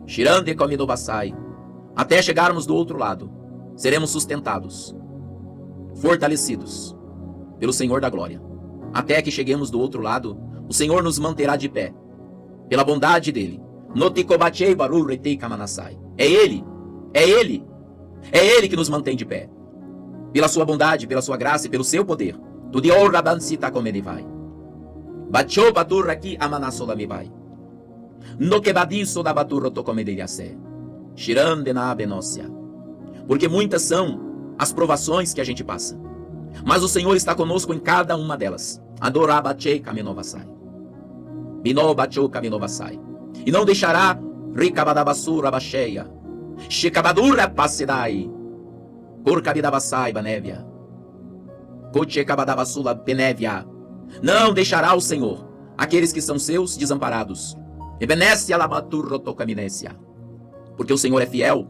Shirande Kamidobasai. Até chegarmos do outro lado, seremos sustentados, fortalecidos pelo Senhor da glória. Até que cheguemos do outro lado, o Senhor nos manterá de pé, pela bondade dele. Notikobachei baru retei kamanasai. É Ele que nos mantém de pé, pela sua bondade, pela sua graça e pelo seu poder. Tudior rabansita comedivai. Bachou baturraki amanasolamivai. No quebadiço da baturro tocomediriassé. Shirande na benócia. Porque muitas são as provações que a gente passa, mas o Senhor está conosco em cada uma delas. Adorabachei kamenovasai. Binobachou kamenovasai. E não deixará ricabadabasura bacheia. Shekabadura passedai. Corcabidabasai banévia. Cochecabadabasula benévia. Não deixará o Senhor aqueles que são seus desamparados. Ebenécia labaturro tocaminécia. Porque o Senhor é fiel.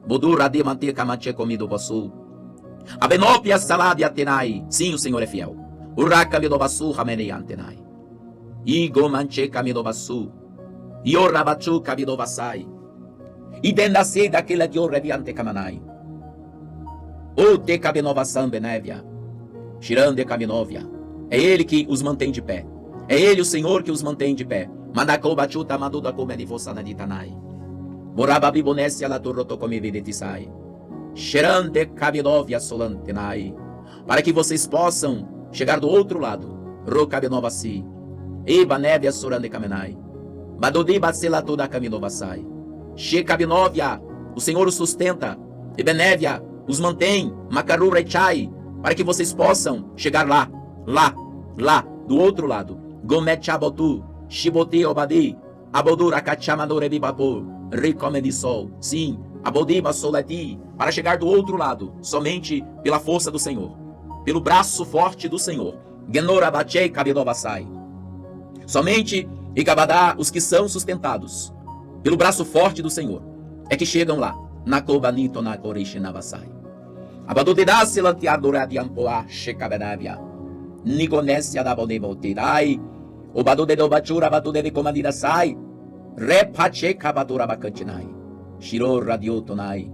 Bodura de manter camache comido basu. Abenópia salade atenai. Sim, o Senhor é fiel. Uraka midobasu ramenei antenai. Igo manche camidobasu. Iorabachu cabidovasai. E dendacei daquela de orreviante camanai. O te cabinovação benévia. Shirande caminóvia. É Ele que os mantém de pé. É Ele, o Senhor, que os mantém de pé. Mandacobachuta maduda comedivossana de tanai. Morababibonécia la turrotocomividetisai. Shirande cabinovia solantenai. Para que vocês possam chegar do outro lado. Rocabinovasi. Eba névia sorande camenai. Badodiba selatoda caminovasai. Shekabinovia. O Senhor os sustenta. Ebenévia os mantém. Macarura e chai. Para que vocês possam chegar lá, do outro lado. Gomet chabotu. Shiboti obadi. Abodura kachamadore bibapo. Recomendisol. Sim, abodiba solati. Para chegar do outro lado, somente pela força do Senhor, pelo braço forte do Senhor. Genora bachei kabidovasai. Somente Igabadá, os que são sustentados pelo braço forte do Senhor, é que chegam lá. Nakobanito na korishinavasai. Abadodidá selanteadora de ampoá shekabenavia. Nigonésia da bonevotirai. Obadodedobachura batudeve comandidasai. Repache kabatura bacantinai. Shiro radiotonai.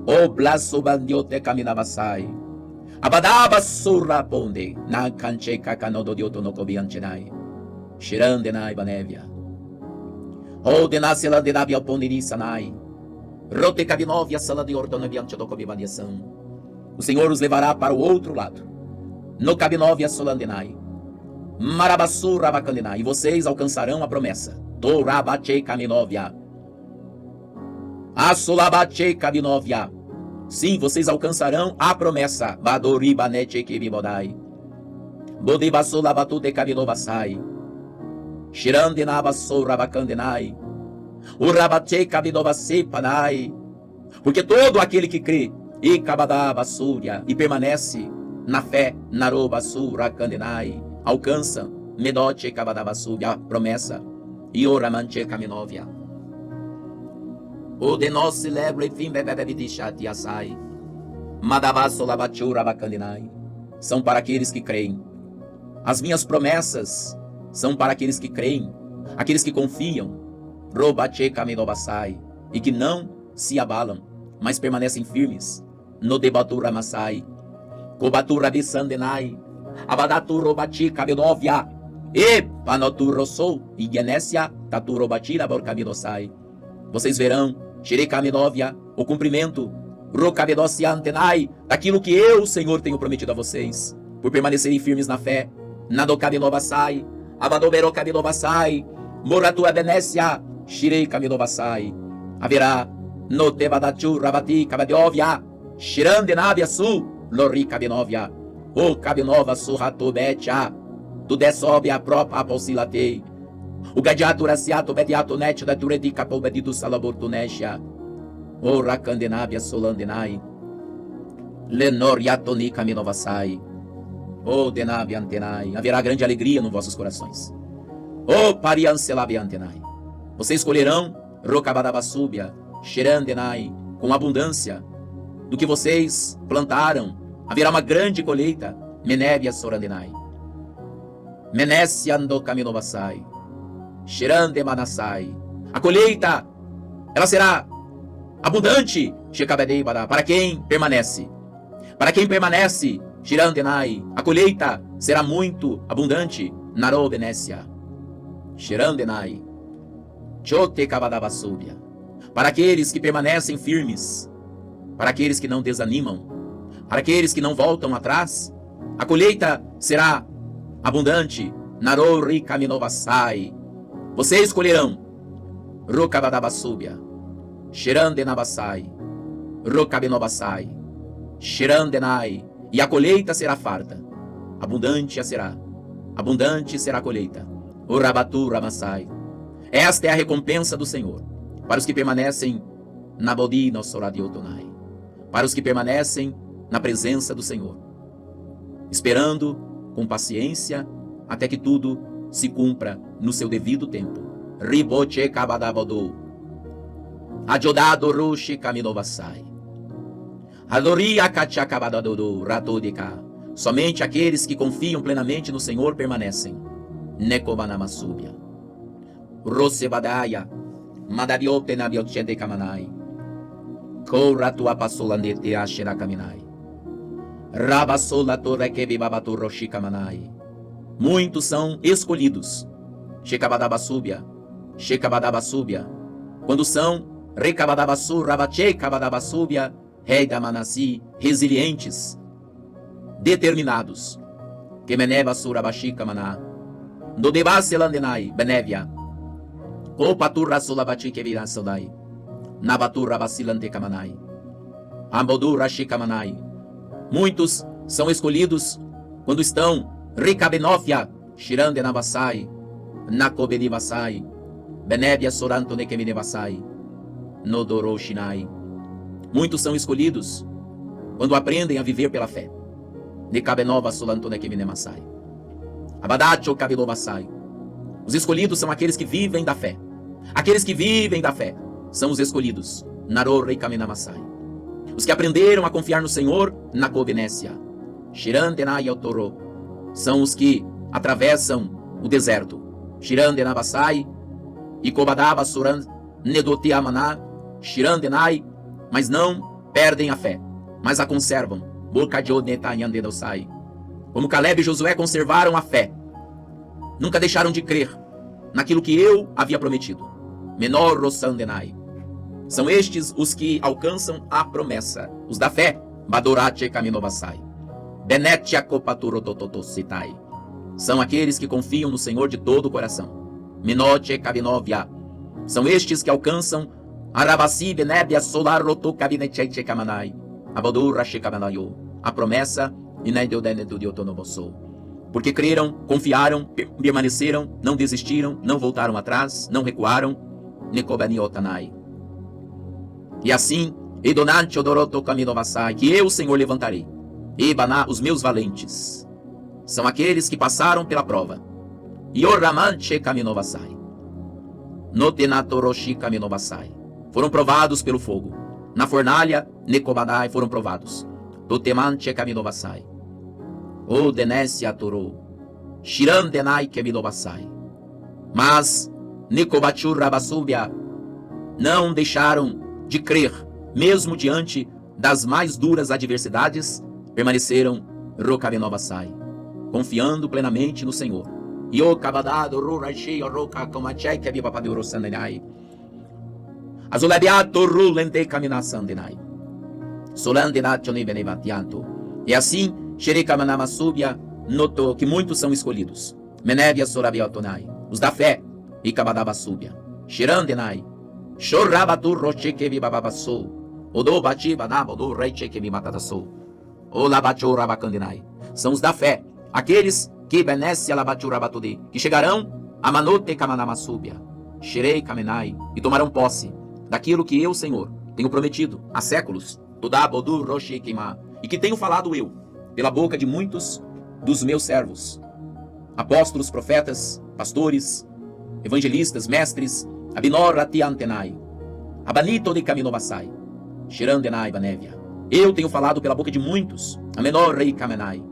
O blaso bandiote caminavasai. Abadaba surra ponde. Na canche kakanodo diotonocobianchinai. Shirandenai banevia. O denacelandenabia pondirisanai. Rote cabinovia sala de ordonaviante do cobivaniação. O Senhor os levará para o outro lado. No cabinovia solandenai. Marabassura bacandenai. E vocês alcançarão a promessa. Torabache caminovia. Assolabache caminovia. Sim, vocês alcançarão a promessa. Badoribaneche kibibodai. Bodibassolabatu de caminovasai. Shirandenabassoura bacandenai. Urabache kabinovase panai. Porque todo aquele que crê e kabadabassuria e permanece na fé, narobasura candenai, alcança medoche kabadabassuria, a promessa. E oramanche caminovia. O de nós celebra e fim bebebebidishati asai. Madabassolabachura bacandenai. São para aqueles que creem. As minhas promessas são para aqueles que creem, aqueles que confiam. Robache caminovasai. E que não se abalam, mas permanecem firmes. No debatura masai. Kobatura bisandenai. Abadatur robachi caminovia. E panoturro sou. E genésia taturo batira por caminosai. Vocês verão, Shirekaminóvia, o cumprimento, Rocabedosia antenai, daquilo que eu, Senhor, tenho prometido a vocês, por permanecerem firmes na fé. Nadokabinovasai, Abadoberokabinovasai, Moratua Benécia, Shirekabinovasai. Haverá no Tebadachu Rabati Kabadiovia, Shirandenavia Su, Lorikabinovia, O Kabinova Surratobetia, Tudesobia própria Aposilate. O gadiato raciato bediato net da turedica pobedido salabortunesia. O racandenabia solandenai. Lenoriatoni caminovasai. O denabia antenai. Haverá grande alegria nos vossos corações. O pariancelabia antenai. Vocês colherão rocabadabasúbia, xerandenai, com abundância do que vocês plantaram. Haverá uma grande colheita. Menébia sorandenai. Menécia ando caminovasai. Shirande Manassai. A colheita ela será abundante, Shekabedebada, para quem permanece. Para quem permanece, Shirandenai, a colheita será muito abundante, Naro Benécia. Shirandenai, Chote Kabadabasúbia. Para aqueles que permanecem firmes, para aqueles que não desanimam, para aqueles que não voltam atrás, a colheita será abundante, Naro Rikaminovasai. Vocês colherão, Rokabadabasúbia, Shirandenabasai, Rokabenovasai, Shirandenai, e a colheita será farta, abundante será a colheita. O Rabatu Ramasai. Esta é a recompensa do Senhor para os que permanecem na Bodina Soradiotonai, para os que permanecem na presença do Senhor, esperando com paciência até que tudo se cumpra no seu devido tempo. Riboche Kabadabodu, Adjodado Rushi Kaminovasai, Adoria Kachakabadadodu Ratodika. Somente aqueles que confiam plenamente no Senhor permanecem. Nekobanamasubiya, Rosebadaya, Madabiote Nabiochede Kamanai, Koratua Pasolandete Ashirakaminai, Rabasola Torrekebi Babatu Roshi Kamanai. Muitos são escolhidos, Shekabadabasúbia, quando são Rekabadabasu, Rabache Kabadabasúbia, Rei da Manassi, resilientes, determinados, Kemeneba Surabashi Maná, no Debaselandenai, Benévia, Kopaturra Solabati Kevirasadai, Nabaturra Basilante Kamanai, Ambodurra Shikamanai. Muitos são escolhidos quando estão Rikabenofia, Shirandenabasai, Nakobenibasai, Benévia Soranto Nekeminebasai, Nodoroshinai. Muitos são escolhidos quando aprendem a viver pela fé. Nekabenova Solanto Nekeminemasai, Abadacho Kabilobasai. Os escolhidos são aqueles que vivem da fé. Aqueles que vivem da fé são os escolhidos. Naro Reikaminamasai. Os que aprenderam a confiar no Senhor, Nakobenécia. Shirandenai Autoro. São os que atravessam o deserto. Shirandenabasai e Kobadaba Suran Nedotiamaná. Shirandenai, mas não perdem a fé, mas a conservam. Como Caleb e Josué conservaram a fé, nunca deixaram de crer naquilo que eu havia prometido. Menor Rosandenai. São estes os que alcançam a promessa. Os da fé, Badorache Kaminovasai, Benetia Kopaturodototositai. São aqueles que confiam no Senhor de todo o coração. Minoche Kabinovia. São estes que alcançam Arabasi Benébia Solar Roto Kabinecheche Kamanai. Abodurra Shekamanayo. A promessa, porque creram, confiaram, permaneceram, não desistiram, não voltaram atrás, não recuaram. Nekobaniotanai. E assim, Edonante Odoroto Kaminovasai, que eu, Senhor, levantarei. Ebaná, os meus valentes, são aqueles que passaram pela prova. Yoramanche Kaminovasai. Notenatoroshi Kaminovasai. Foram provados pelo fogo. Na fornalha, Nekobanai, foram provados. Totemanche Kaminovasai. O Denécia Toro. Shirandenai Kaminovasai. Mas Nekobachurra Basúbia não deixaram de crer, mesmo diante das mais duras adversidades, permaneceram Rokabenovasai, confiando plenamente no Senhor. Yo Kabadado Rurashei Roka Komachai Kabipapadeurosandenai. Azulabiato Rulente Kaminasandenai. E assim, Sherekamanamasubiya notou que muitos são escolhidos. Menevia Sorabiotonai, os da fé, e Kabadabasúbia, Shirandenai, Shorabatu Rochekevi Bababassou, Odobati Banabodo Reichekevi Matadassou, Olabacho Rabakandenai. São os da fé, aqueles que benesse Alabachurabatudi, que chegarão a Manote Kamanamasúbia, Shirei Kamenai, e tomarão posse daquilo que eu, Senhor, tenho prometido há séculos. E que tenho falado eu, pela boca de muitos dos meus servos, apóstolos, profetas, pastores, evangelistas, mestres, Abinor Atiantenai, Abanito de Kaminovasai, Shirandenai Banévia. Eu tenho falado pela boca de muitos, a menor rei Kamenai,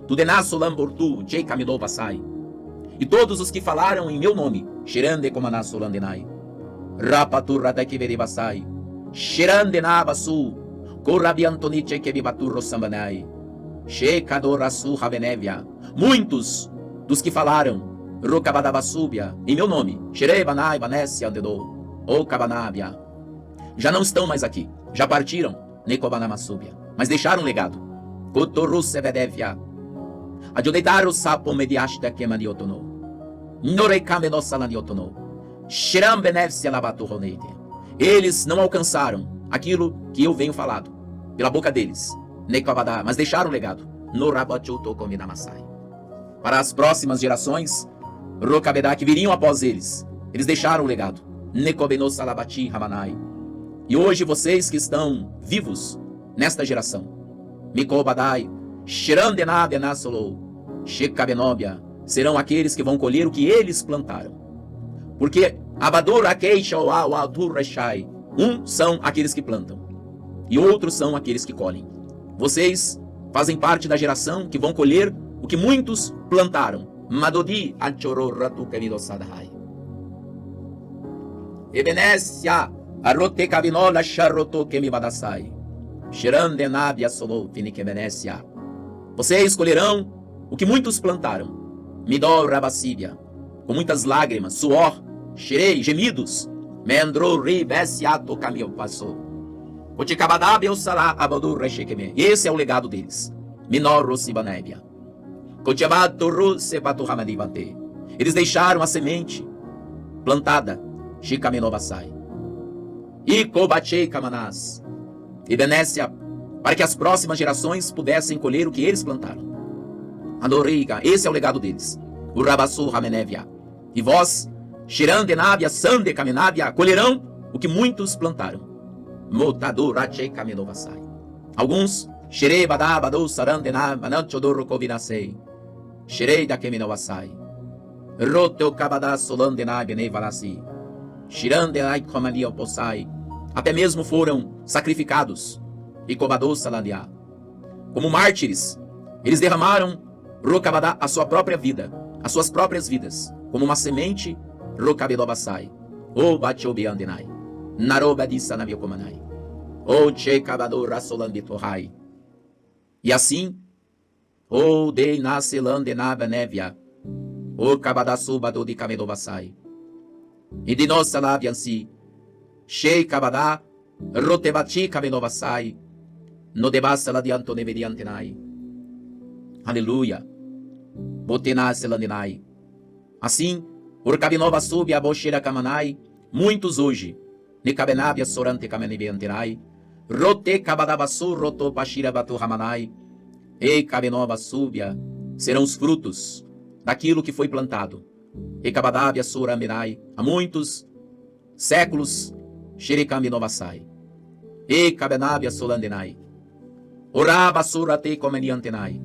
Tudenasso Lambortu, Jei Kaminovasai, e todos os que falaram em meu nome, Shirande Komanasso Landenai, Rapaturra da Kiveribasai, Shirandenabasu, Korabiantoniche Kebibaturro Sambanai, Shekadorasu Rabenevia. Muitos dos que falaram, Rokabadabasúbia, em meu nome, Xerebanai, Banessia, Andedou, ou Kabanabia, já não estão mais aqui, já partiram, Nekobanamasúbia, mas deixaram um legado. Kotorusebedevia, Adjudetaru Sapo Mediashta Kemaniotono, Norekamenosalaniotono, Shirambenevsia Labaturonete. Eles não alcançaram aquilo que eu venho falado pela boca deles, Nekobadá, mas deixaram um legado. Norabachuto Kominamasai. Para as próximas gerações, Rokabedá, que viriam após eles, eles deixaram o legado. Nekobenossalabati Ramanai. E hoje vocês que estão vivos nesta geração, Mikobadai, Shirandenabenasolo, Shekabenobia, serão aqueles que vão colher o que eles plantaram. Porque Abadur Akeisha Oadur Reshai, são aqueles que plantam, e outros são aqueles que colhem. Vocês fazem parte da geração que vão colher o que muitos plantaram. Madodi Anchoro Ratu Kamidosadai. Ebenesia Arote Kabinola Sharoto Kemibadasai. Shirandenabia Solo Finikebenesia. Vocês colherão o que muitos plantaram. Midor Rabasíbia. Com muitas lágrimas, suor, xerei, gemidos. Mendro Ribesiato Camil passou. Kotikabadab eu salá Abadur Reshekeme. Esse é o legado deles. Minor Rosibanébia. Kotiabato Rusebatu Ramadibante. Eles deixaram a semente plantada. Shikamenobasai. E Kobachei Kamanás. E Benécia, para que as próximas gerações pudessem colher o que eles plantaram. Andoriga, esse é o legado deles. O Rabassu Ramenevia. E vós, Shirandenabia, Sande Kamenabia, colherão o que muitos plantaram. Motadu Rachei Kamenovasai. Alguns, Shirei Badabadu Sarandenab, Ananchodoro Kovinasei. Shirei da Kemenovasai. Roto Kabada Solandenab Nevalasi. Shirandenai Komania Posai. Até mesmo foram sacrificados. E Kobadou Salandia. Como mártires, eles derramaram Rokabadá a sua própria vida, as suas próprias vidas, como uma semente Rokabedobasai. O Bachobiandenai. Narobadissa Naviokomanai. O Chekabado Rasolambitohai. E assim, o Dei Naselandenabanevia. O Kabadasubado de Kamedobasai. E de nossa labiansi. Shei Kabadá. Rotebati Kamedobasai. No debassa de Antonevediantenai. Aleluia. Botenaselandenai. Assim, Urkabinova sub a Boshera Kamanai. Muitos hoje. Nekabenabia sorante Kamenebiantenai. Rote Kabadabasu roto Pashira Batu Ramanai. E Kabenova súbia serão os frutos daquilo que foi plantado. E Kabadabia Suramenai. Há muitos séculos. Shirikambinovasai. E Kabenabia Solandenai. Orabasurate Komeniantenai.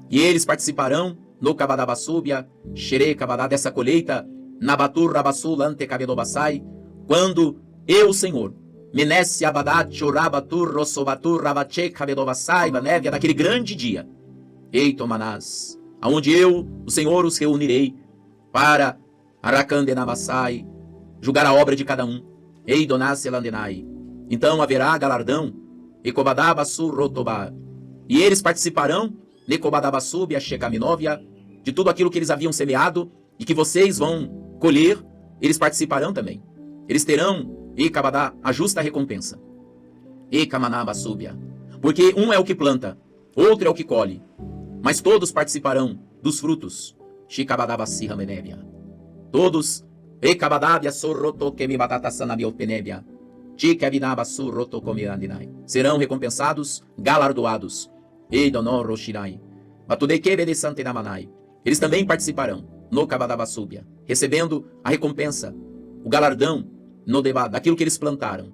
E eles participarão no Kabadabasúbia, Xere Kabadá, dessa colheita, Nabatur Rabasulante Kabenobasai, quando eu, Senhor, Menesse Abadat, Chorabatur, Rossobatur, Rabache Kabenobasai, Banévia, naquele grande dia, Eitomanás, aonde eu, o Senhor, os reunirei para Arakandenabasai, julgar a obra de cada um, Eidonaselandenai. Então haverá galardão, Ekobadabasur Rotobá, e eles participarão, Nekobadabasub, a Shekaminóvia, de tudo aquilo que eles haviam semeado e que vocês vão colher, eles participarão também. Eles terão, Ekabadá, a justa recompensa. Ekamanabasúbia. Porque um é o que planta, outro é o que colhe, mas todos participarão dos frutos. Shikabadabasi Ramenébia. Todos, Ekabadabia Sorroto Kemibatatasanabiopenébia. Serão recompensados, galardoados. Eles também participarão no Kabadabasúbia, recebendo a recompensa, o galardão no debate daquilo que eles plantaram.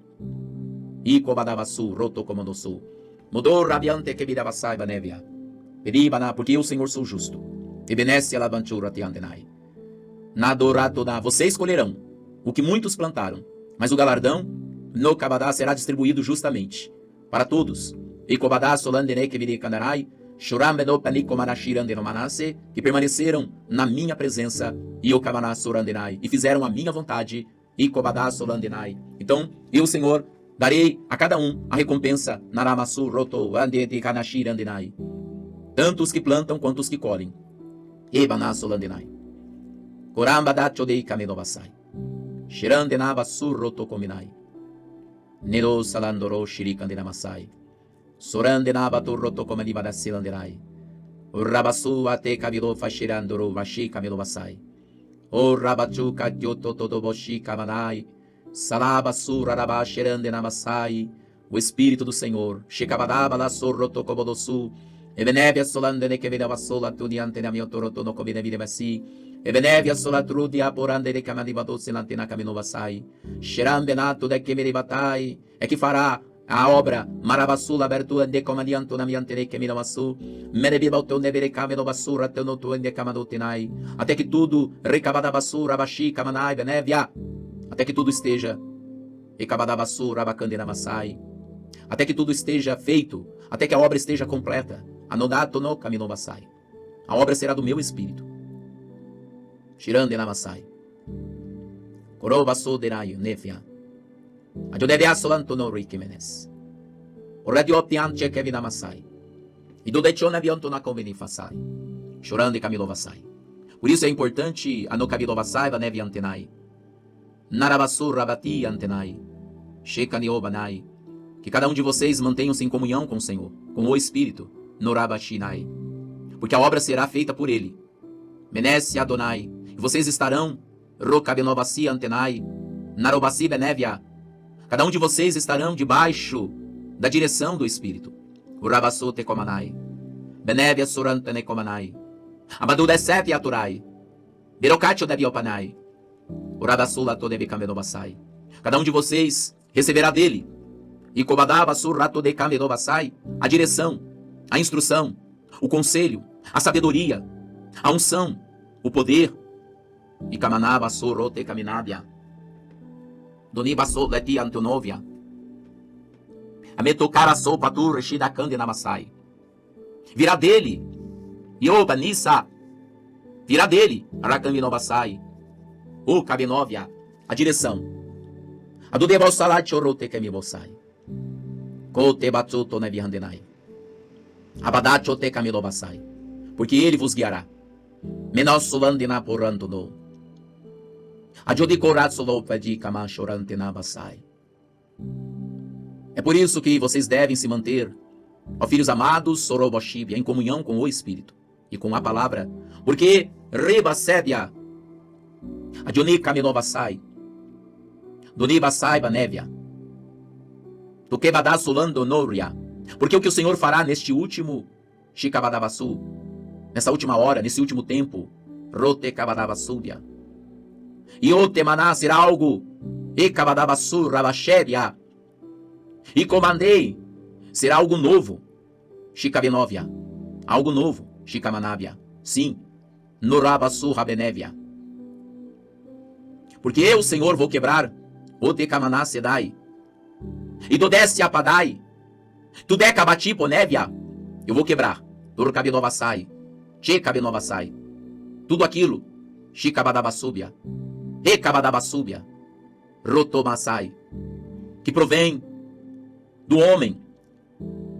E Kobadabasu, Rotokomonosu, mudou rabiante que vidabasai banevia. Peribana, porque eu, Senhor, sou justo. Ebenesse alabanchura teandenai. Nadoratona, vocês colherão o que muitos plantaram, mas o galardão no Kabadá será distribuído justamente para todos. E Kobadá solandene que virikandarai, Shurambeno panikomanashirandenomanase, que permaneceram na minha presença, e o Kamaná sorandenai, e fizeram a minha vontade, Ikobadá solandenai. Então, eu, Senhor, darei a cada um a recompensa, Naramasu roto, andete kanashir andenai. Tanto os que plantam quanto os que colhem. Ebaná solandenai. Korambadá chodei kamenobasai. Shirandenaba surroto kominai. Nero salandoro shirikandenamasai. Sorandenaba turroto komanibada silandenai. Urabasu ate kabilo fashirandoro vashi kamelobasai. O rabachuka dioto todoboshi kamanai. Salabasu rarabashirandenamasai. O Espírito do Senhor. Shikabadaba la sorroto kobodosu. Ebenevia solandene que vedava sola tuniante na mio toroto no comine videvasi. Ebenevia sola trudia porande de camanibado silantena caminovasai. Xerambenato de que meribatai. É que fará a obra Maravassula abertura de comanianto na miante de que miramassu. Merebiba o teu nevere caminovassura teu noto ende camadotinai. Até que tudo recabadabassura abaxi camanai benevia. Até que tudo esteja recabadabassura abacandenamasai. Até que tudo esteja feito. Até que a obra esteja completa. Anodato no Kaminovasai. A obra será do meu espírito. Shirandenamasai. Korobaso deraio nefia. Adodebia solanto no rikimenes. Oradioptianche kevinamasai. E do dechona vianto na convenifasai. Chorande Kamilovasai. Por isso é importante a no Kamilovasai vanevi antenai. Narabasu rabati antenai. Shekaniobanai. Que cada um de vocês mantenham-se em comunhão com o Senhor, com o Espírito, Norabashinai, porque a obra será feita por Ele. Menesse Adonai, e vocês estarão, Rokabenovasi Antenai, Narobasi Benevia, cada um de vocês estarão debaixo da direção do Espírito. Urabasu Tekomanai, Benevia Surantane Komanai, Abadu Desep Aturai, Birokatio Deviopanai, Urabasula Todebikamenovasai. Cada um de vocês receberá dele. E Kobadaba surrato de Kamenovasai, a direção, a instrução, o conselho, a sabedoria, a unção, o poder. E Kamanava surrote Kaminabia, Donibaso leti Antonovia, a metokara sopatur Shidakande Namasai. Virá dele, Yoba Nissa, virá dele, Arakaminovasai, o Kabinovia, a direção. A do Devalsalat Orote Kamibosai. Porque ele vos guiará. É por isso que vocês devem se manter, ó filhos amados, Soroboshibia, em comunhão com o Espírito e com a palavra, porque Rebasébia, Adoni Kaminovasai, Donibasai Banevia, porque o que o Senhor fará neste último Shikabadabasu, nessa última hora, nesse último tempo, Rotekabadabasubia, e o Temaná será algo, Ekabadabasu Rabashebia, e comandei, será algo novo, Shikabenovia, algo novo, Shikamanabia, sim, Norabasu Rabenevia, porque eu, Senhor, vou quebrar o Tekamaná Sedai, e do desce apadai, tu decabati ponevia, eu vou quebrar, Durkabinovasai, Chekabinovasai, tudo aquilo, Shikabadabasubia, Rekabadabasubia, Rotomasai, que provém do homem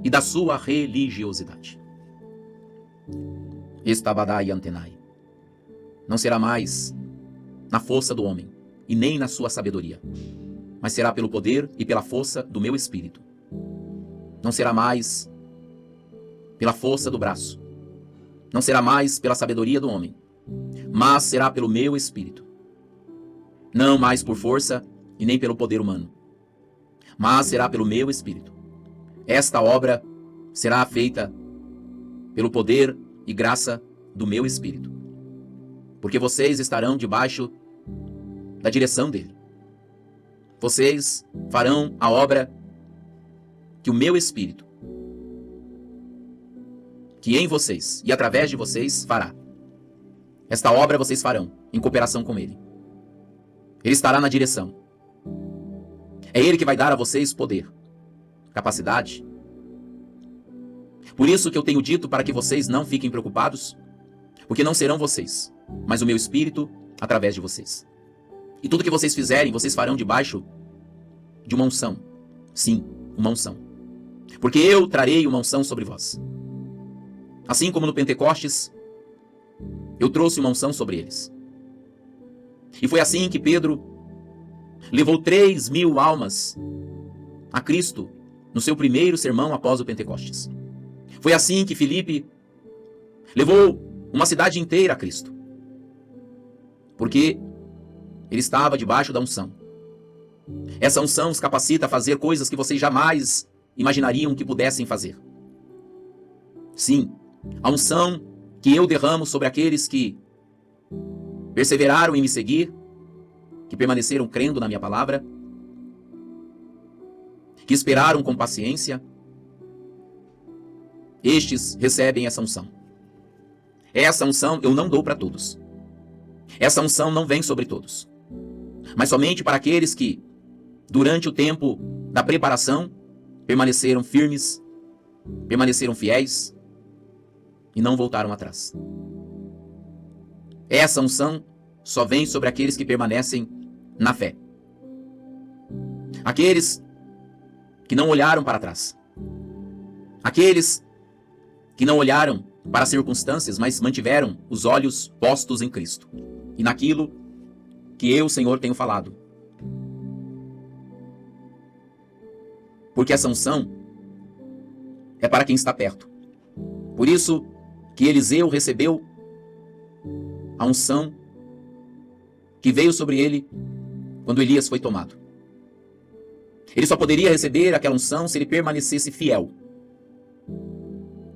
e da sua religiosidade. Estabadai antenai, não será mais na força do homem e nem na sua sabedoria, mas será pelo poder e pela força do meu Espírito. Não será mais pela força do braço, não será mais pela sabedoria do homem, mas será pelo meu Espírito. Não mais por força e nem pelo poder humano, mas será pelo meu Espírito. Esta obra será feita pelo poder e graça do meu Espírito, porque vocês estarão debaixo da direção dele. Vocês farão a obra que o meu Espírito, que em vocês e através de vocês fará. Esta obra vocês farão em cooperação com Ele. Ele estará na direção. É Ele que vai dar a vocês poder, capacidade. Por isso que eu tenho dito para que vocês não fiquem preocupados, porque não serão vocês, mas o meu Espírito através de vocês. E tudo que vocês fizerem, vocês farão debaixo de uma unção. Sim, uma unção. Porque eu trarei uma unção sobre vós. Assim como no Pentecostes, eu trouxe uma unção sobre eles. E foi assim que Pedro levou 3.000 almas a Cristo no seu primeiro sermão após o Pentecostes. Foi assim que Filipe levou uma cidade inteira a Cristo. Porque ele estava debaixo da unção. Essa unção os capacita a fazer coisas que vocês jamais imaginariam que pudessem fazer. Sim, a unção que eu derramo sobre aqueles que perseveraram em me seguir, que permaneceram crendo na minha palavra, que esperaram com paciência, estes recebem essa unção. Essa unção eu não dou para todos. Essa unção não vem sobre todos, mas somente para aqueles que, durante o tempo da preparação, permaneceram firmes, permaneceram fiéis e não voltaram atrás. Essa unção só vem sobre aqueles que permanecem na fé. Aqueles que não olharam para trás. Aqueles que não olharam para as circunstâncias, mas mantiveram os olhos postos em Cristo e naquilo que eu, Senhor, tenho falado. Porque essa unção é para quem está perto. Por isso que Eliseu recebeu a unção que veio sobre ele quando Elias foi tomado. Ele só poderia receber aquela unção se ele permanecesse fiel.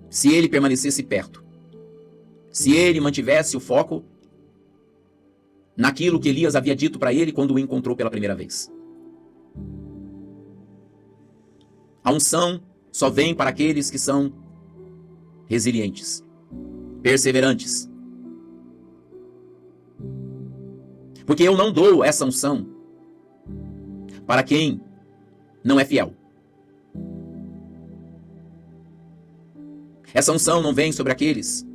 Se ele permanecesse perto. Se ele mantivesse o foco naquilo que Elias havia dito para ele quando o encontrou pela primeira vez. A unção só vem para aqueles que são resilientes, perseverantes. Porque eu não dou essa unção para quem não é fiel. Essa unção não vem sobre aqueles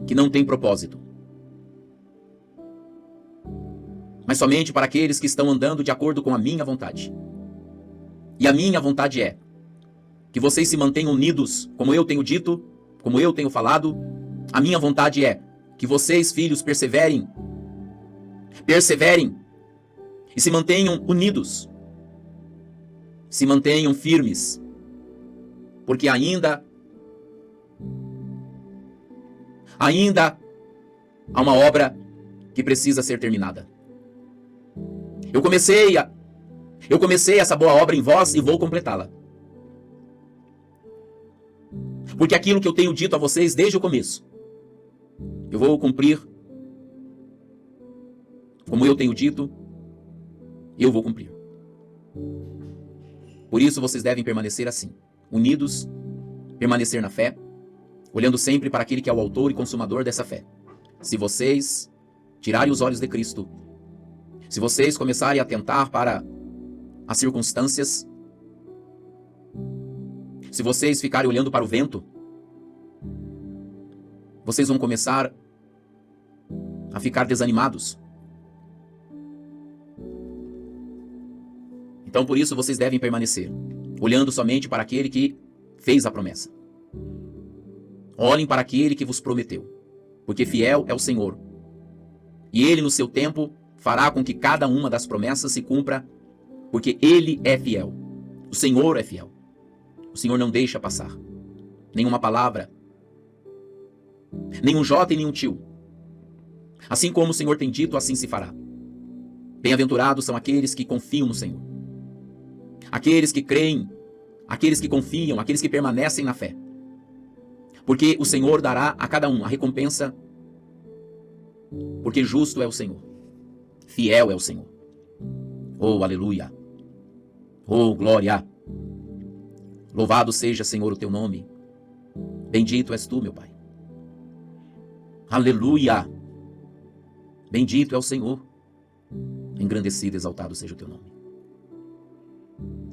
que não têm propósito, mas somente para aqueles que estão andando de acordo com a minha vontade. E a minha vontade é que vocês se mantenham unidos, como eu tenho dito, como eu tenho falado. A minha vontade é que vocês, filhos, perseverem e se mantenham unidos, se mantenham firmes, porque ainda há uma obra que precisa ser terminada. Eu comecei essa boa obra em vós e vou completá-la. Porque aquilo que eu tenho dito a vocês desde o começo, eu vou cumprir. Como eu tenho dito, eu vou cumprir. Por isso vocês devem permanecer assim, unidos, permanecer na fé, olhando sempre para aquele que é o autor e consumador dessa fé. Se vocês tirarem os olhos de Cristo, se vocês começarem a atentar para as circunstâncias, se vocês ficarem olhando para o vento, vocês vão começar a ficar desanimados. Então, por isso, vocês devem permanecer, olhando somente para aquele que fez a promessa. Olhem para aquele que vos prometeu, porque fiel é o Senhor. E Ele, no seu tempo, fará com que cada uma das promessas se cumpra, porque Ele é fiel. O Senhor é fiel. O Senhor não deixa passar nenhuma palavra, nenhum jota e nenhum tio. Assim como o Senhor tem dito, assim se fará. Bem-aventurados são aqueles que confiam no Senhor. Aqueles que creem, aqueles que confiam, aqueles que permanecem na fé. Porque o Senhor dará a cada um a recompensa, porque justo é o Senhor, fiel é o Senhor. Oh, aleluia! Oh, glória! Louvado seja, Senhor, o teu nome. Bendito és tu, meu Pai. Aleluia! Bendito é o Senhor. Engrandecido e exaltado seja o teu nome.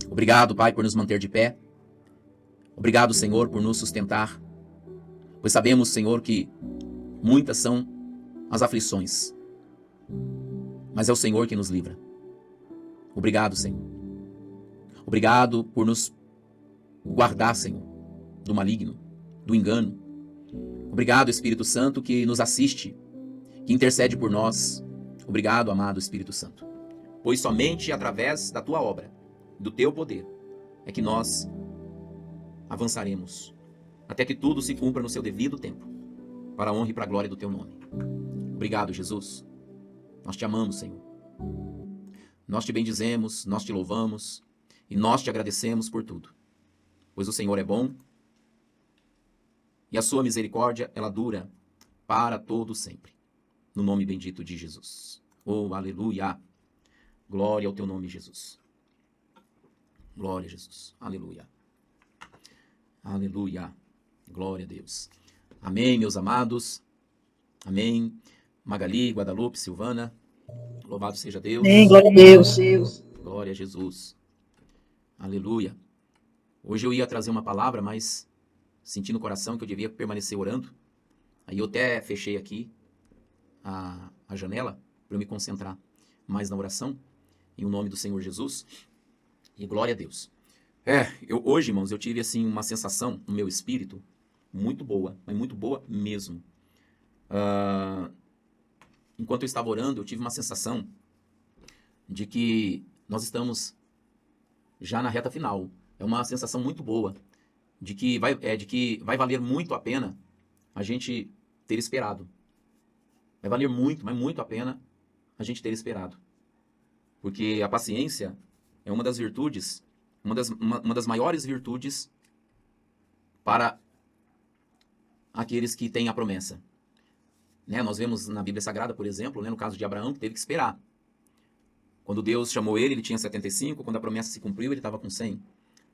Obrigado, Pai, por nos manter de pé. Obrigado, Senhor, por nos sustentar. Pois sabemos, Senhor, que muitas são as aflições. mas é o Senhor que nos livra. Obrigado, Senhor. Obrigado por nos guardar, Senhor, do maligno, do engano. Obrigado, Espírito Santo, que nos assiste, que intercede por nós. Obrigado, amado Espírito Santo. Pois somente através da tua obra, do teu poder, é que nós avançaremos, até que tudo se cumpra no seu devido tempo, para a honra e para a glória do teu nome. Obrigado, Jesus. Nós te amamos, Senhor. Nós te bendizemos, nós te louvamos e nós te agradecemos por tudo, pois o Senhor é bom e a sua misericórdia, ela dura para todo sempre. No nome bendito de Jesus. Oh, aleluia. Glória ao teu nome, Jesus. Glória a Jesus. Aleluia. Aleluia. Glória a Deus. Amém, meus amados. Amém. Magali, Guadalupe, Silvana. Louvado seja Deus. Amém, glória a Deus. Glória a Jesus. Aleluia. Hoje eu ia trazer uma palavra, mas senti no coração que eu devia permanecer orando. Aí eu até fechei aqui a janela para eu me concentrar mais na oração, em o nome do Senhor Jesus. E glória a Deus. Hoje, irmãos, eu tive assim uma sensação no meu espírito muito boa, mas muito boa mesmo. Enquanto eu estava orando, eu tive uma sensação de que nós estamos já na reta final. É uma sensação muito boa de que vai valer muito a pena a gente ter esperado. Vai valer muito, mas muito a pena a gente ter esperado. Porque a paciência é uma das virtudes, uma das maiores virtudes para aqueles que têm a promessa. Né? Nós vemos na Bíblia Sagrada, por exemplo, né, no caso de Abraão, que teve que esperar. Quando Deus chamou ele tinha 75, quando a promessa se cumpriu, ele estava com 100.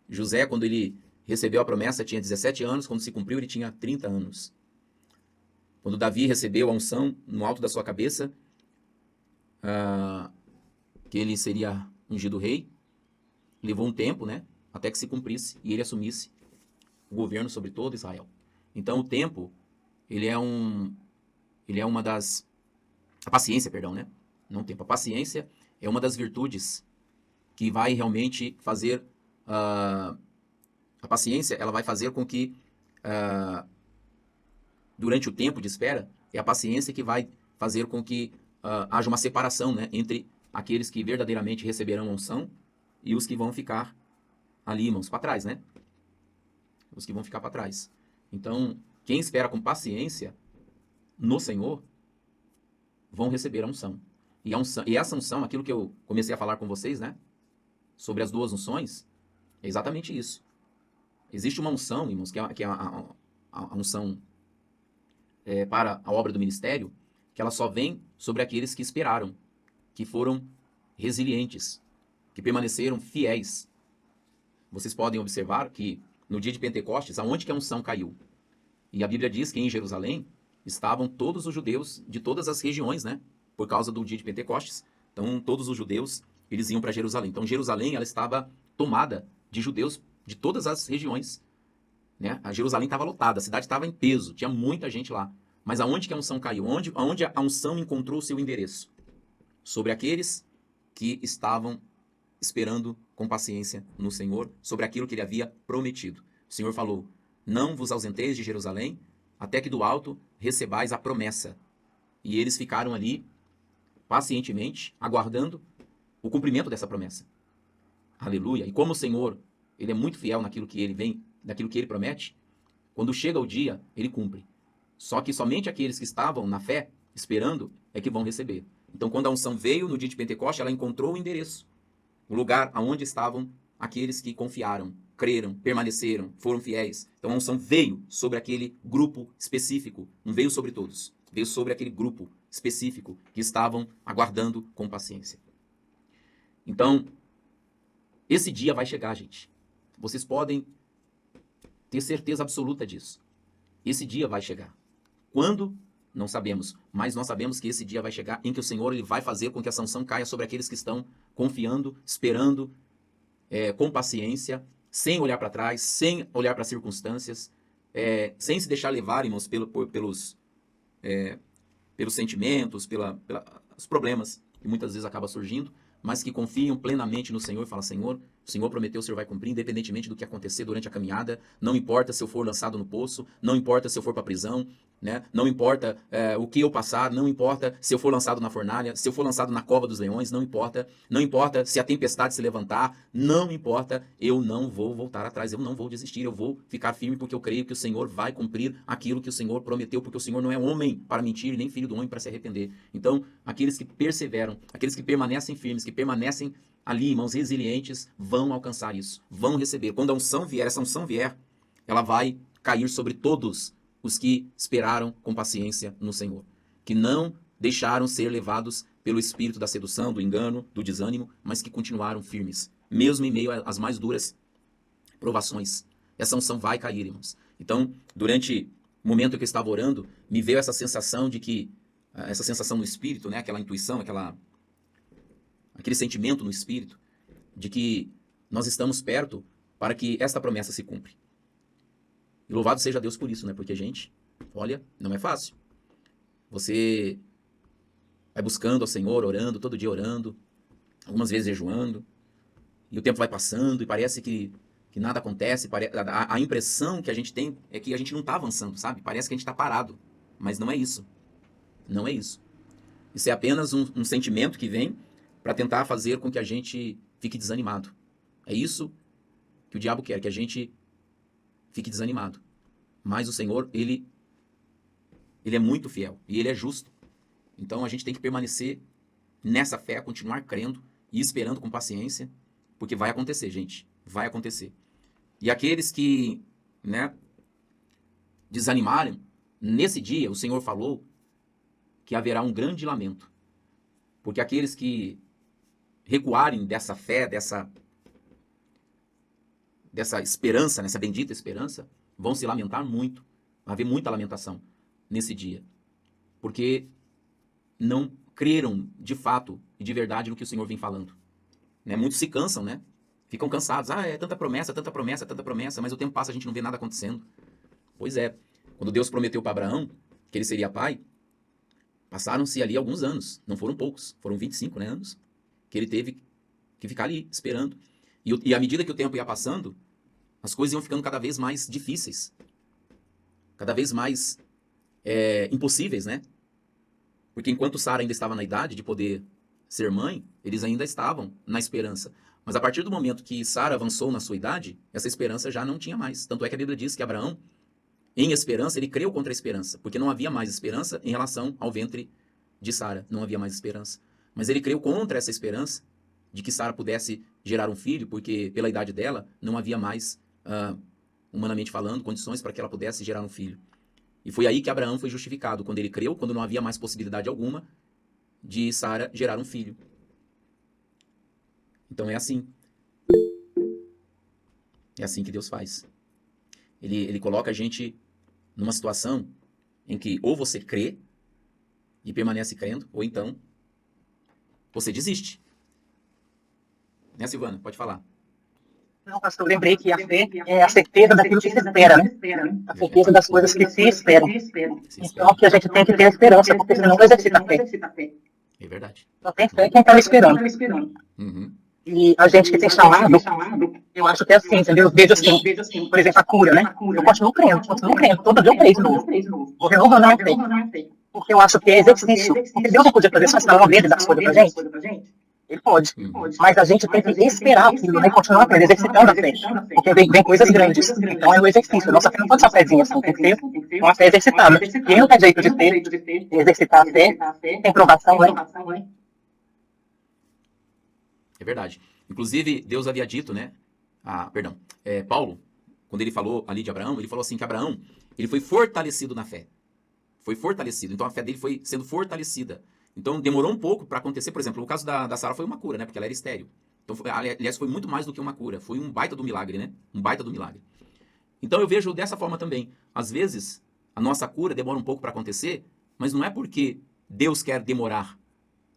José, quando ele recebeu a promessa, tinha 17 anos, quando se cumpriu, ele tinha 30 anos. Quando Davi recebeu a unção no alto da sua cabeça, que ele seria ungido rei, levou um tempo, né, até que se cumprisse e ele assumisse o governo sobre todo Israel. Então o tempo, a paciência, perdão, né? Não tempo. A paciência é uma das virtudes que vai realmente fazer, a paciência, ela vai fazer com que, durante o tempo de espera, é a paciência que vai fazer com que haja uma separação, né, entre aqueles que verdadeiramente receberão a unção e os que vão ficar ali, irmãos, para trás, né? Os que vão ficar para trás. Então, quem espera com paciência no Senhor, vão receber a unção. E essa unção, aquilo que eu comecei a falar com vocês, né? Sobre as duas unções, é exatamente isso. Existe uma unção, irmãos, que é a unção para a obra do ministério, que ela só vem sobre aqueles que esperaram, que foram resilientes, que permaneceram fiéis. Vocês podem observar que no dia de Pentecostes, aonde que a unção caiu? E a Bíblia diz que em Jerusalém estavam todos os judeus de todas as regiões, né? Por causa do dia de Pentecostes. Então, todos os judeus, eles iam para Jerusalém. Então, Jerusalém, ela estava tomada de judeus de todas as regiões, né? A Jerusalém estava lotada, a cidade estava em peso, tinha muita gente lá. Mas aonde que a unção caiu? Aonde a unção encontrou o seu endereço? Sobre aqueles que estavam esperando com paciência no Senhor, sobre aquilo que ele havia prometido. O Senhor falou: não vos ausenteis de Jerusalém, até que do alto recebais a promessa. E eles ficaram ali, pacientemente, aguardando o cumprimento dessa promessa. Aleluia. E como o Senhor, ele é muito fiel naquilo que ele promete, quando chega o dia, ele cumpre. Só que somente aqueles que estavam na fé, esperando, é que vão receber. Então, quando a unção veio no dia de Pentecostes, ela encontrou o endereço, o lugar aonde estavam aqueles que confiaram, creram, permaneceram, foram fiéis. Então, a unção veio sobre aquele grupo específico, não veio sobre todos, veio sobre aquele grupo específico que estavam aguardando com paciência. Então, esse dia vai chegar, gente. Vocês podem ter certeza absoluta disso. Esse dia vai chegar. Quando? Não sabemos, mas nós sabemos que esse dia vai chegar em que o Senhor ele vai fazer com que a unção caia sobre aqueles que estão confiando, esperando, com paciência, sem olhar para trás, sem olhar para as circunstâncias, sem se deixar levar, irmãos, pelos sentimentos, pelas os problemas que muitas vezes acabam surgindo, mas que confiam plenamente no Senhor e falam, Senhor, o Senhor prometeu, o Senhor vai cumprir, independentemente do que acontecer durante a caminhada, não importa se eu for lançado no poço, não importa se eu for para a prisão, né? Não importa o que eu passar, não importa se eu for lançado na fornalha, se eu for lançado na cova dos leões, não importa se a tempestade se levantar, não importa, eu não vou voltar atrás, eu não vou desistir, eu vou ficar firme porque eu creio que o Senhor vai cumprir aquilo que o Senhor prometeu, porque o Senhor não é homem para mentir, nem filho do homem para se arrepender. Então, aqueles que perseveram, aqueles que permanecem firmes, que permanecem ali, irmãos, resilientes, vão alcançar isso, vão receber. Quando a unção vier, essa unção vier, ela vai cair sobre todos os que esperaram com paciência no Senhor, que não deixaram ser levados pelo espírito da sedução, do engano, do desânimo, mas que continuaram firmes, mesmo em meio às mais duras provações. Essa unção vai cair, irmãos. Então, durante o momento que eu estava orando, me veio essa sensação de que, essa sensação no espírito, né, aquela intuição, aquele sentimento no espírito, de que nós estamos perto para que esta promessa se cumpra. E louvado seja Deus por isso, né? Porque, gente, olha, não é fácil. Você vai buscando ao Senhor, orando, todo dia orando, algumas vezes jejuando, e o tempo vai passando e parece que nada acontece. A impressão que a gente tem é que a gente não está avançando, sabe? Parece que a gente está parado. Mas não é isso. Não é isso. Isso é apenas um sentimento que vem para tentar fazer com que a gente fique desanimado. É isso que o diabo quer, que a gente fique desanimado. Mas o Senhor, ele é muito fiel e ele é justo. Então a gente tem que permanecer nessa fé, continuar crendo e esperando com paciência, porque vai acontecer, gente. Vai acontecer. E aqueles que, né, desanimarem, nesse dia o Senhor falou que haverá um grande lamento. Porque aqueles que recuarem dessa fé, dessa esperança, nessa bendita esperança, vão se lamentar muito. Vai haver muita lamentação nesse dia. Porque não creram de fato e de verdade no que o Senhor vem falando. Né? Muitos se cansam, né? Ficam cansados. É tanta promessa, tanta promessa, tanta promessa, mas o tempo passa, a gente não vê nada acontecendo. Pois é. Quando Deus prometeu para Abraão que ele seria pai, passaram-se ali alguns anos. Não foram poucos. Foram 25, né, anos que ele teve que ficar ali esperando. E à medida que o tempo ia passando, as coisas iam ficando cada vez mais difíceis. Cada vez mais impossíveis, né? Porque enquanto Sara ainda estava na idade de poder ser mãe, eles ainda estavam na esperança. Mas a partir do momento que Sara avançou na sua idade, essa esperança já não tinha mais. Tanto é que a Bíblia diz que Abraão, em esperança, ele creu contra a esperança, porque não havia mais esperança em relação ao ventre de Sara. Não havia mais esperança. Mas ele creu contra essa esperança de que Sara pudesse gerar um filho, porque pela idade dela não havia mais, humanamente falando, condições para que ela pudesse gerar um filho. E foi aí que Abraão foi justificado, quando ele creu, quando não havia mais possibilidade alguma de Sara gerar um filho. Então é assim. É assim que Deus faz. Ele coloca a gente numa situação em que ou você crê e permanece crendo, ou então você desiste. Né, Silvana? Pode falar. Não, pastor, eu lembrei que a fé é a certeza daquilo que se espera, né? A certeza das coisas que se esperam. Então, que a gente tem que ter esperança, porque senão não exercita a fé. É verdade. Só tem fé quem está esperando. Uhum. E a gente que tem chamado, eu acho que é assim, entendeu? Eu vejo assim, por exemplo, a cura, né? Eu continuo crendo. Todo dia eu creio de novo. Vou renovando a minha fé. Porque eu acho que é exercício. Porque Deus não podia fazer só ensinar uma vez das coisas pra gente. Ele pode. Mas a gente tem que esperar aquilo, né? Continuar crendo, exercitando a fé. Porque vem coisas grandes. Então é o exercício. Nossa fé não pode ser uma fezinha assim, tem que ser uma fé exercitada. Quem não tem jeito de ter, exercitar a fé, tem provação, né? É verdade. Inclusive, Deus havia dito, né? Paulo, quando ele falou ali de Abraão, ele falou assim que Abraão, ele foi fortalecido na fé. Foi fortalecido. Então a fé dele foi sendo fortalecida. Então demorou um pouco para acontecer. Por exemplo, o caso da Sara foi uma cura, né? Porque ela era estéril. Então, aliás, foi muito mais do que uma cura. Foi um baita do milagre, né? Um baita do milagre. Então eu vejo dessa forma também. Às vezes, a nossa cura demora um pouco para acontecer, mas não é porque Deus quer demorar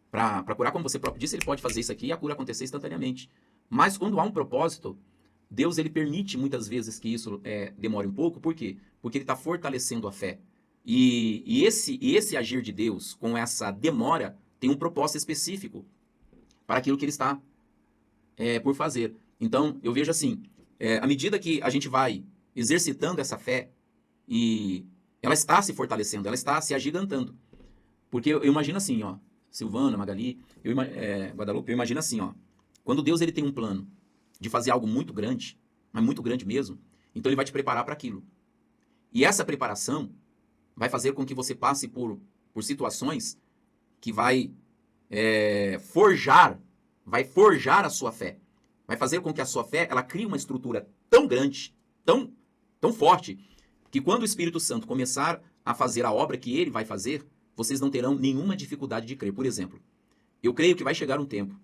para curar, como você próprio disse, ele pode fazer isso aqui e a cura acontecer instantaneamente. Mas quando há um propósito, Deus ele permite muitas vezes que isso demore um pouco. Por quê? Porque ele está fortalecendo a fé. E esse agir de Deus com essa demora tem um propósito específico para aquilo que ele está por fazer. Então, eu vejo assim, à medida que a gente vai exercitando essa fé, e ela está se fortalecendo, ela está se agigantando. Porque eu imagino assim, ó, Silvana, Magali, Guadalupe, eu imagino assim, ó, quando Deus ele tem um plano de fazer algo muito grande, mas muito grande mesmo, então ele vai te preparar para aquilo. E essa preparação vai fazer com que você passe por situações que vai forjar a sua fé. Vai fazer com que a sua fé, ela crie uma estrutura tão grande, tão forte, que quando o Espírito Santo começar a fazer a obra que ele vai fazer, vocês não terão nenhuma dificuldade de crer. Por exemplo, eu creio que vai chegar um tempo,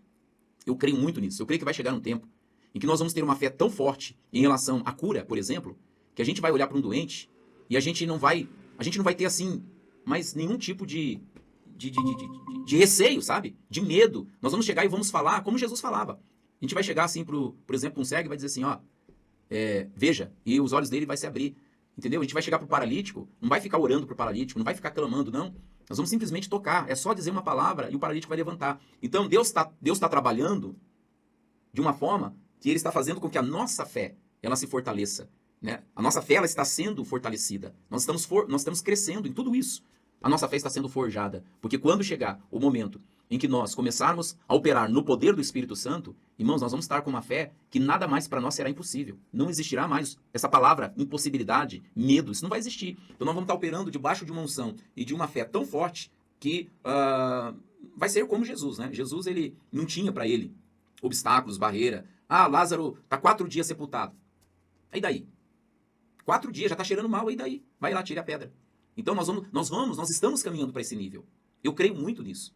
eu creio muito nisso, eu creio que vai chegar um tempo em que nós vamos ter uma fé tão forte em relação à cura, por exemplo, que a gente vai olhar para um doente e a gente não vai ter assim, mais nenhum tipo de receio, sabe? De medo. Nós vamos chegar e vamos falar como Jesus falava. A gente vai chegar assim, por exemplo, um cego e vai dizer assim, ó, veja, e os olhos dele vai se abrir. Entendeu? A gente vai chegar pro paralítico, não vai ficar orando pro paralítico, não vai ficar clamando, não. Nós vamos simplesmente tocar, é só dizer uma palavra e o paralítico vai levantar. Então, Deus tá trabalhando de uma forma que ele está fazendo com que a nossa fé, ela se fortaleça, né? A nossa fé, ela está sendo fortalecida. Nós estamos crescendo em tudo isso. A nossa fé está sendo forjada, porque quando chegar o momento em que nós começarmos a operar no poder do Espírito Santo, irmãos, nós vamos estar com uma fé que nada mais para nós será impossível. Não existirá mais essa palavra impossibilidade, medo, isso não vai existir. Então nós vamos estar operando debaixo de uma unção e de uma fé tão forte que vai ser como Jesus, né? Jesus, ele não tinha para ele obstáculos, barreira. Ah, Lázaro está 4 dias sepultado. Aí daí? 4 dias, já está cheirando mal, aí daí? Vai lá, tire a pedra. Então nós estamos caminhando para esse nível. Eu creio muito nisso.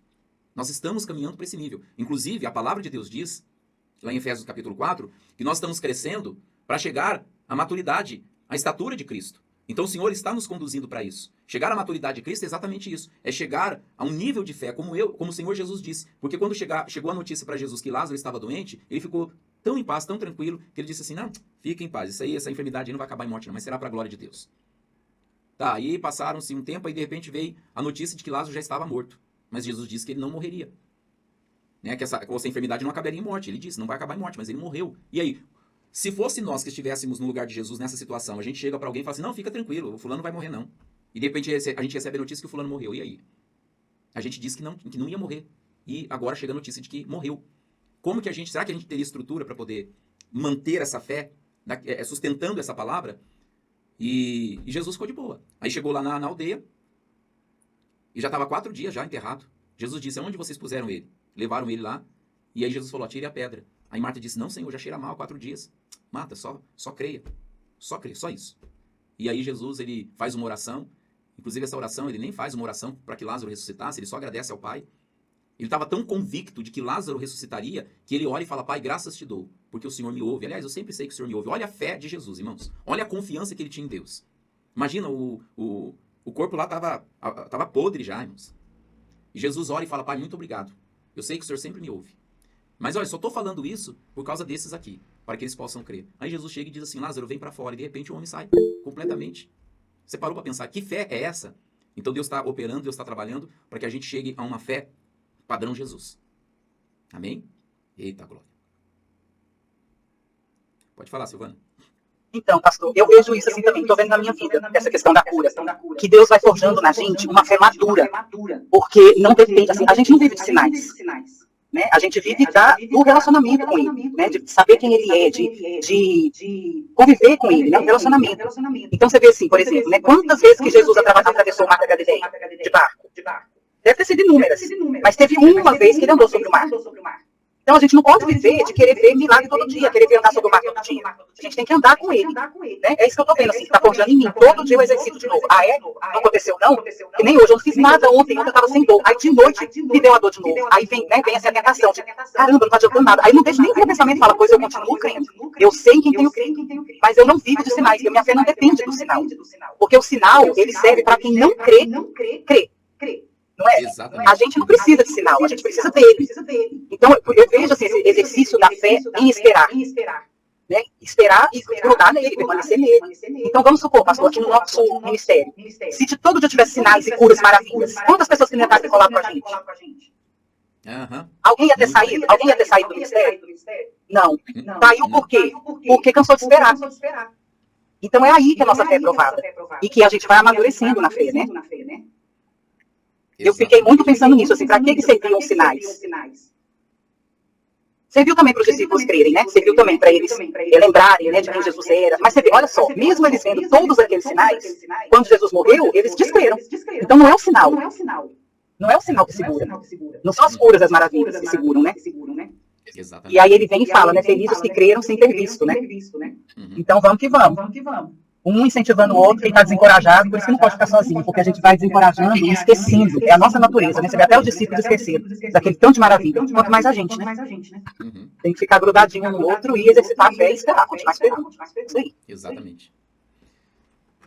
Nós estamos caminhando para esse nível. Inclusive, a palavra de Deus diz, lá em Efésios capítulo 4, que nós estamos crescendo para chegar à maturidade, à estatura de Cristo. Então o Senhor está nos conduzindo para isso. Chegar à maturidade de Cristo é exatamente isso. É chegar a um nível de fé, como o Senhor Jesus disse. Porque quando chegou a notícia para Jesus que Lázaro estava doente, ele ficou tão em paz, tão tranquilo, que ele disse assim, não, fica em paz, essa enfermidade aí não vai acabar em morte não, mas será para a glória de Deus. Tá, aí passaram-se um tempo, aí de repente veio a notícia de que Lázaro já estava morto. Mas Jesus disse que ele não morreria. Né? Que essa enfermidade não acabaria em morte. Ele disse, não vai acabar em morte, mas ele morreu. E aí, se fosse nós que estivéssemos no lugar de Jesus nessa situação, a gente chega para alguém e fala assim, não, fica tranquilo, o fulano não vai morrer não. E de repente a gente recebe a notícia que o fulano morreu. E aí? A gente disse que não ia morrer. E agora chega a notícia de que morreu. Será que a gente teria estrutura para poder manter essa fé, sustentando essa palavra? E Jesus ficou de boa. Aí chegou lá na aldeia, e já estava 4 dias já enterrado. Jesus disse, aonde vocês puseram ele? Levaram ele lá, e aí Jesus falou, tire a pedra. Aí Marta disse, não, Senhor, já cheira mal 4 dias. Marta, só creia. Só creia, só isso. E aí Jesus, ele faz uma oração. Inclusive essa oração, ele nem faz uma oração para que Lázaro ressuscitasse, ele só agradece ao Pai. Ele estava tão convicto de que Lázaro ressuscitaria, que ele ora e fala, Pai, graças te dou, porque o Senhor me ouve. Aliás, eu sempre sei que o Senhor me ouve. Olha a fé de Jesus, irmãos. Olha a confiança que ele tinha em Deus. Imagina, o corpo lá estava podre já, irmãos. E Jesus ora e fala, Pai, muito obrigado. Eu sei que o Senhor sempre me ouve. Mas olha, só estou falando isso por causa desses aqui, para que eles possam crer. Aí Jesus chega e diz assim, Lázaro, vem para fora. E de repente o homem sai completamente. Você parou para pensar, que fé é essa? Então Deus está operando, Deus está trabalhando para que a gente chegue a uma fé padrão Jesus. Amém? Eita glória. Pode falar, Silvana. Então, pastor, eu vejo isso assim também, estou vendo na minha vida, essa questão da cura, que Deus vai forjando na gente uma fé madura, porque não depende, assim, a gente não vive de sinais, né? A gente vive do relacionamento com Ele, né? De saber quem Ele é, de conviver com Ele, né? Um relacionamento. Então você vê assim, por exemplo, né? Quantas vezes que Jesus atravessou o mar da Galileia de barco? Deve ter sido inúmeras, mas teve uma vez que Ele andou sobre o mar. Então a gente não pode viver de querer ver milagre todo dia, querer ver andar sobre o mar todo dia. A gente tem que andar com Ele, né? É isso que eu estou vendo, assim, está forjando em mim. Todo dia eu exercito de novo. Ah, é? Não aconteceu, não? Que nem hoje, eu não fiz nada ontem eu estava sem dor. Aí de noite me deu a dor de novo. Aí vem essa tentação de, caramba, não está adiantando nada. Aí não deixo nem que o pensamento fala, pois eu continuo crendo. Eu sei em quem tenho crido, mas eu não vivo de sinais, porque minha fé não depende do sinal. Porque o sinal, ele serve para quem não crê, crê. Não é? Exatamente. A gente não precisa de sinal, a gente precisa dele. Então, eu vejo assim, esse exercício da fé em esperar. Né? Esperar e grudar nele, permanecer nele. Então, vamos supor, pastor, aqui no nosso ministério, se de todo dia tivesse sinais e curas, maravilhas, quantas pessoas que não entrassem e colaram com a gente? Aham. Alguém ia ter Muito saído? bem. Alguém ia ter saído do ministério? Não. Não. Saiu por quê? Porque cansou de esperar. Então é aí que a nossa fé é provada. E que a gente vai amadurecendo na fé, né? Eu fiquei muito pensando nisso, assim, para que serviam os sinais? Serviu também para os discípulos crerem, né? Serviu também para eles lembrarem, né, de quem Jesus era. Mas você vê, olha só, mesmo eles vendo todos aqueles sinais, quando Jesus morreu, eles descreram. Então não é o sinal. Não é o sinal que segura. Não são as curas, as maravilhas que seguram, né? Exatamente. E aí ele vem e fala, né? Felizes que creram sem ter visto, né? Então vamos que vamos. Um incentivando o outro, quem está desencorajado, por isso que não pode ficar sozinho, porque a gente vai desencorajando e esquecendo. É a nossa natureza, né? Você vê até os discípulos esqueceram daquele tanto de maravilha, quanto mais a gente, né? Tem que ficar grudadinho um no outro e exercitar a fé e esperar, continuar esperando. Isso aí. Exatamente.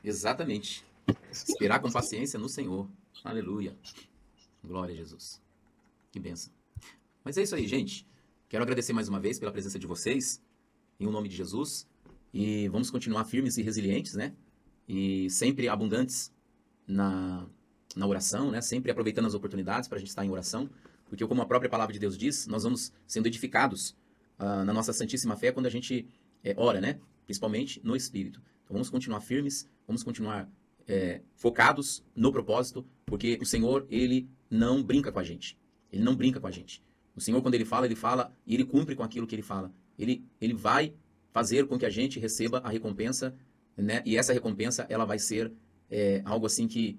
Exatamente. Esperar com paciência no Senhor. Aleluia. Glória a Jesus. Que bênção. Mas é isso aí, gente. Quero agradecer mais uma vez pela presença de vocês, em o nome de Jesus. E vamos continuar firmes e resilientes, né? E sempre abundantes na oração, né? Sempre aproveitando as oportunidades para a gente estar em oração. Porque como a própria palavra de Deus diz, nós vamos sendo edificados na nossa santíssima fé quando a gente ora, né? Principalmente no Espírito. Então vamos continuar firmes, vamos continuar focados no propósito, porque o Senhor, Ele não brinca com a gente. Ele não brinca com a gente. O Senhor, quando Ele fala e Ele cumpre com aquilo que Ele fala. Ele vai fazer com que a gente receba a recompensa, né? E essa recompensa, ela vai ser algo assim que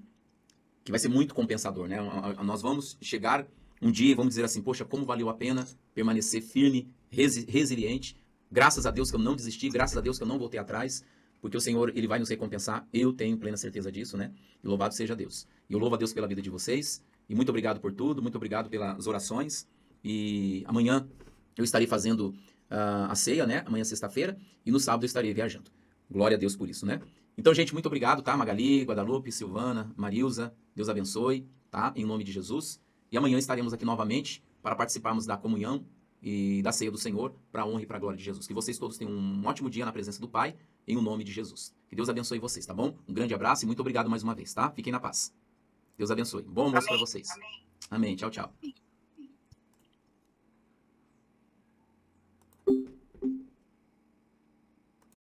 vai ser muito compensador, né? Nós vamos chegar um dia e vamos dizer assim, poxa, como valeu a pena permanecer firme, resiliente. Graças a Deus que eu não desisti, graças a Deus que eu não voltei atrás, porque o Senhor, Ele vai nos recompensar. Eu tenho plena certeza disso, né? E louvado seja Deus. E eu louvo a Deus pela vida de vocês. E muito obrigado por tudo, muito obrigado pelas orações. E amanhã eu estarei fazendo a ceia, né? Amanhã, sexta-feira. E no sábado eu estarei viajando. Glória a Deus por isso, né? Então, gente, muito obrigado, tá? Magali, Guadalupe, Silvana, Marilza. Deus abençoe, tá? Em nome de Jesus. E amanhã estaremos aqui novamente para participarmos da comunhão e da ceia do Senhor, para a honra e para a glória de Jesus. Que vocês todos tenham um ótimo dia na presença do Pai, em o nome de Jesus. Que Deus abençoe vocês, tá bom? Um grande abraço e muito obrigado mais uma vez, tá? Fiquem na paz. Deus abençoe. Bom almoço para vocês. Amém. Tchau, tchau.